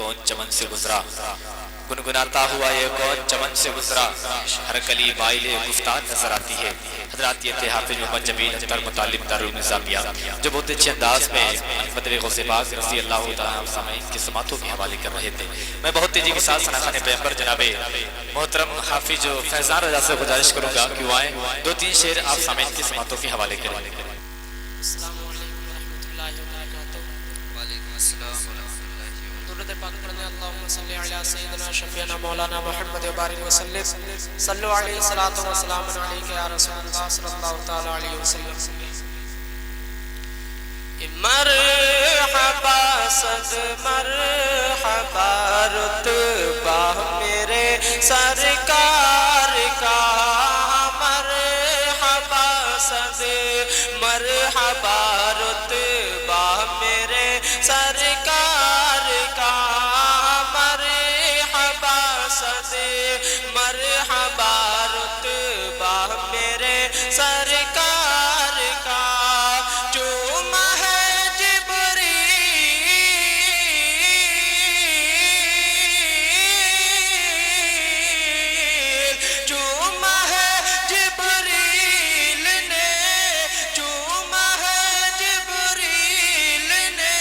کون چمن سے گزرا، گنگناتا ہوا یہ کون چمن سے گزرا، ہر کلی مائل گفتار نظر آتی ہے۔ حضرات یہ تھے حافظ محمد جمیل اختر متعلم دارالنظامیہ جو بہت اچھے انداز میں بدر غوث پاک رضی اللہ تعالیٰ سامعین کی سماعتوں کے حوالے کر رہے تھے۔ میں بہت تیزی کے ساتھ ثناخوان پیغمبر جناب محترم حافظ فیضان رضا سے گزارش کروں گا کہ وہ آئیں، دو تین شعر آپ سامعین کی سماعتوں کے حوالے کریں۔ السلام علیکم ورحمۃ اللہ وبرکاتہ۔ وعلیکم السلام ورحمۃ اللہ وبرکاتہ۔ درود پاک پڑھنے اللہم صلی علی سیدنا شفیعنا مولانا محمد وبارک وسلم، صلو علیہ الصلاۃ والسلام علیک یا رسول اللہ صلی اللہ تعالی علیہ وسلم۔ مرحبا صد مرحبا رتبہ میرے سرکار کا، مرحبا صد مرحبا رتبہ میرے سرکار کا، مرحبا صد مرحبا رتبہ میرے سرکار کا، چوما ہے جبریل چوما ہے جبریل نے، چوما ہے جبریل نے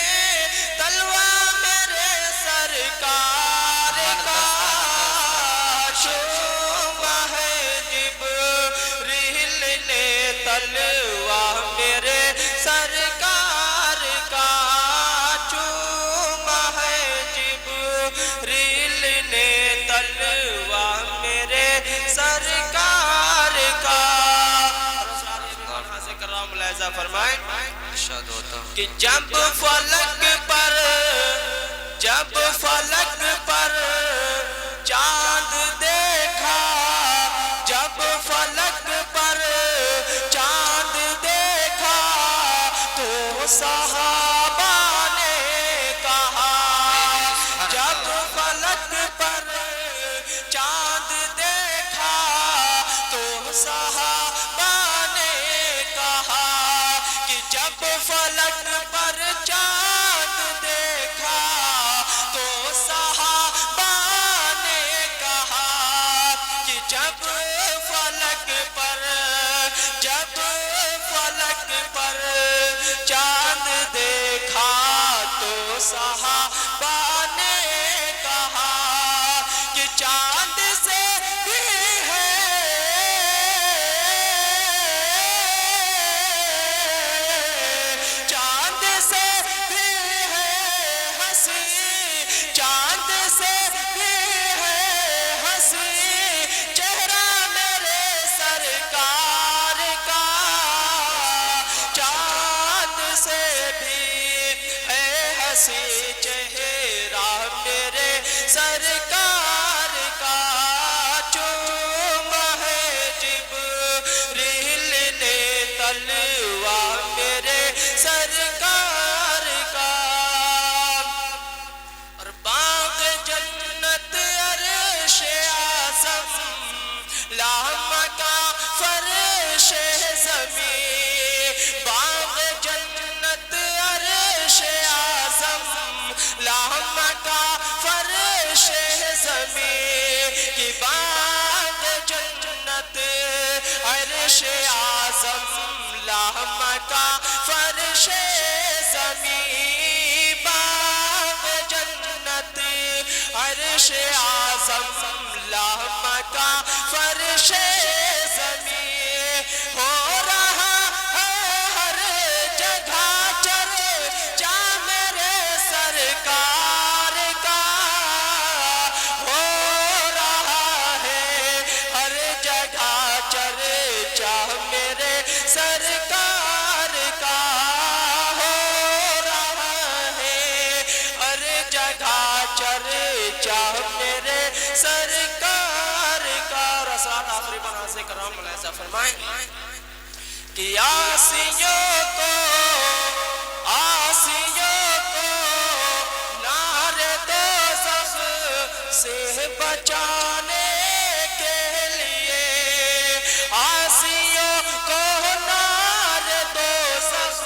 تلوا میرے سرکار کا، چوما ہے جبریل نے تلوا میرے سرکار کا، چوما ہے جبریل نے تلوا میرے سرکار کا۔ کرام ملاحظہ فرمائیں ارشاد ہوتا ہوں کہ جب فلک پر چاند دیکھا، جب فلک پر چاند دیکھا تو صحابہ نے کہا، جب فلک پر چاند دیکھا تو صحابہ نے کہا کہ جب فلک پر چاند دیکھا تو صحابہ نے کہا کہ جب فلک پر چاند دیکھا تو صحابہ نے کہا کہ چاند سے بھی ہے چاند سے بھی ہے ہنسی، چاند سے بھی ہے ہنسی چہرہ میرے سرکار کا، چاند سے بھی ہے ہنسی چہرہ میرے سرکار کا، چوما ہے جبریل نے تلوا میرے سرکار کا، اور باغ جنت عرش اعظم لامکا فرش زمین، باغ جنت عرش اعظم لامکا فرش زمین، کہ باغ جنت عرش اعظم لامکا فرش زمین، باغ جنت عرش اعظم لامکا فرش زمین، ہو رہا ہے ہر جگہ چرچا میرے سرکار کا، ہو رہا ہے ہر جگہ چرچا میرے سرکار کا، ہو رہا ہے ہر جگہ چرچا میرے سرکار کا۔ رسالت آخری بنا سے کرام ملاحظہ فرمائیں کہ آسیوں کو نار دوزخ سے بچانے کے لیے، آسیوں کو نار دوزخ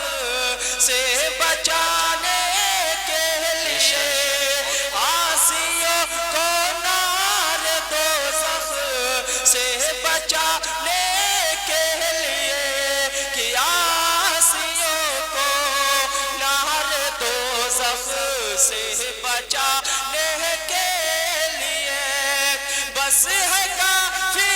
سے بچانے کے لیے، بچانے کے لیے بس ہے کافی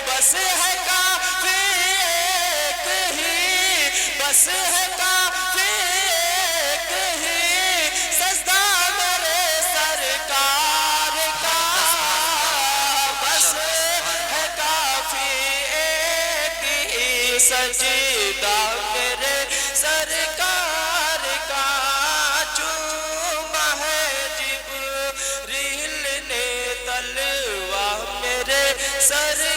بس ہے کافی ایک ہی بس ہے کافی ایک ہی سجدہ میرے سرکار کا بس ہے کافی ایک ہی سجدہ میرے سرکار کا چوما ہے جبریل نے تلوار میرے سر